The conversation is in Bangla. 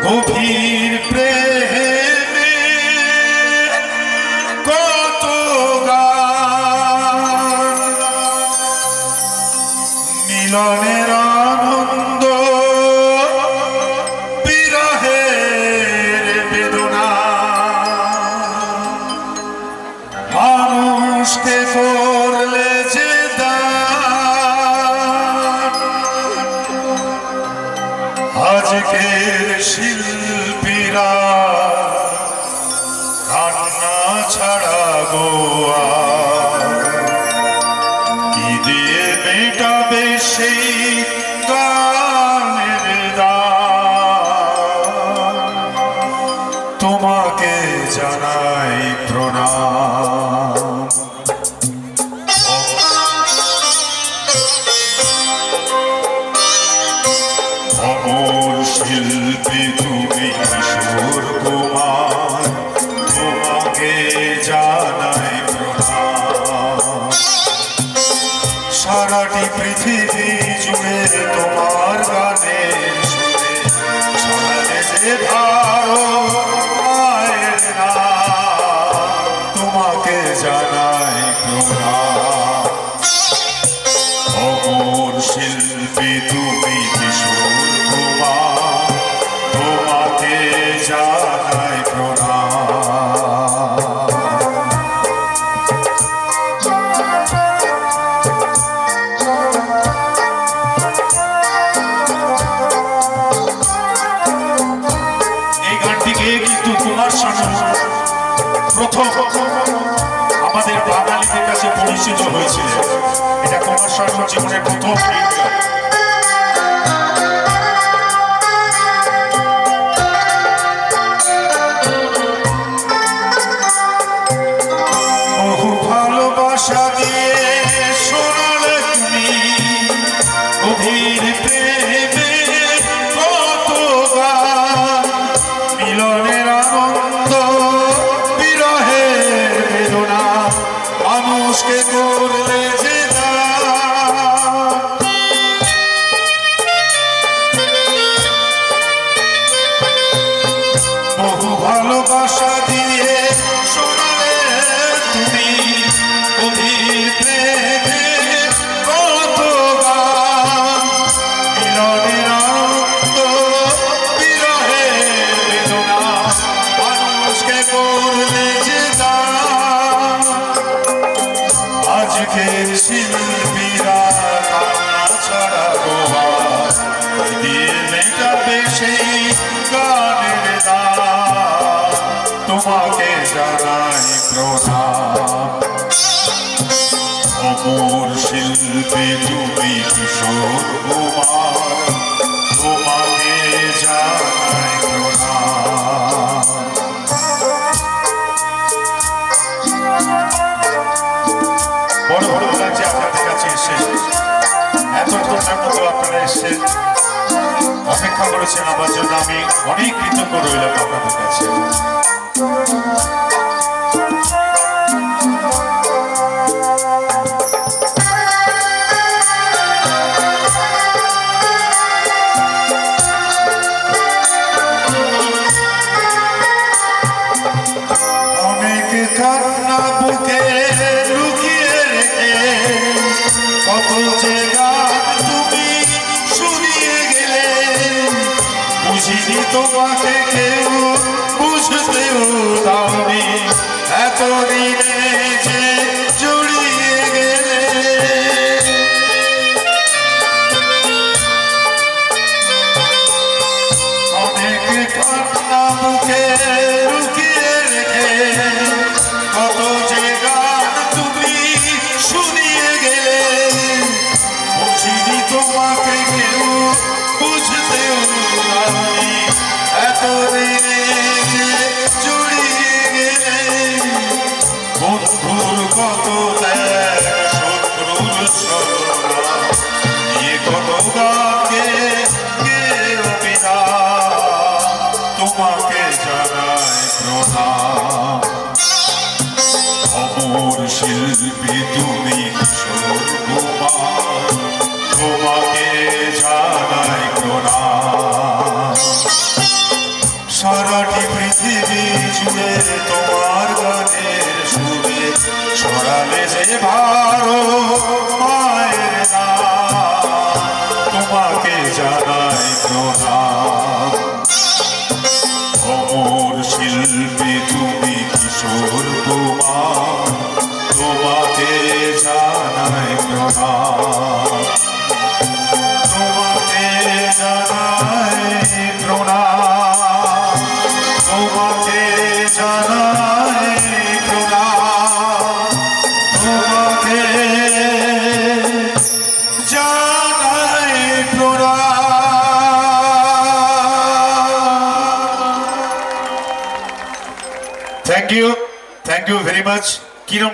গভীর প্রেমে কত গান, মিলনের আনন্দ বিরহের বেদনা, মানুষকে করলে যে দান, আজকের শিল্পীরা কান্না ছাড়া গোয়া কি দিয়ে মেটাবে সেই গানের দান, তোমাকে জানাই প্রণাম। অমর শিল্পী তুমি কিশোর কুমার, তোমাকে জানাই প্রণাম। সারাটি পৃথিবী জুড়ে তোমার গানের সুরে ছড়ালে যে ভারত মায়ের নাম, তোমাকে জানাই প্রণাম। অমর শিল্পী তুমি কিশোর কুমার, তোমাকে জানাই প্রণাম। এই গানটি গেয়ে কিন্তু কুমার শানু প্রথম আমাদের বাঙালিদের কাছে পরিচিত হয়েছিলেন। এটা কুমার শানুর জীবনের প্রথম গীত। বহু ভালোবাসা দিয়ে শোনালে তুমি গভীর প্রেমে কত গান, মিলনের আনন্দ বিরহের বেদনা, মানুষকে করলে যে দান, বহু ভালোবাসা দিয়ে শোনালে তুমি গভীর প্রেমে কত গান, মিলনের আনন্দ বিরহের বেদনা, মানুষকে করলে যে দান, আজকের শিল্পীরা কান্না ছাড়া গোয়া দিয়ে মেটাবে সেই গানের দান, তোমাকে জানাই প্রণাম। অমর শিল্পী তুমি কিশোর কুমার, তোমাকে জানাই প্রণাম। বড় বড় লাগছে আপনাদের কাছে এসে, এতক্ষণের মতো আপনারা এসে অপেক্ষা করেছেন আমার জন্য, আমি অনেক কৃতজ্ঞ রইলাম আপনাদের কাছে। অনেক কান্না বুকে লুকিয়ে রেখে কত যে গান তুমি শুনিয়ে গেলে, বুঝিনি তোমাকে কেউ বুঝতেও দাওনি, এতদিনে যে জড়িয়ে গেলে। অনেক কান্না বুকে লুকিয়ে রেখে কত যে গান তুমি শুনিয়ে গেলে, বুঝিনি তোমাকে কেউ বুঝতেও দাওনি, এতদিনে যে জড়িয়ে গেলে। বন্ধুর কত ত্যাগ, শত্রুর ছলনা, নিয়ে কত গানকে গেও বিদায়, তোমাকে জানাই প্রণাম। অমর শিল্পী তুমি কিশোর কুমার, তোমাকে জানাই প্রণাম। You very much. কিরম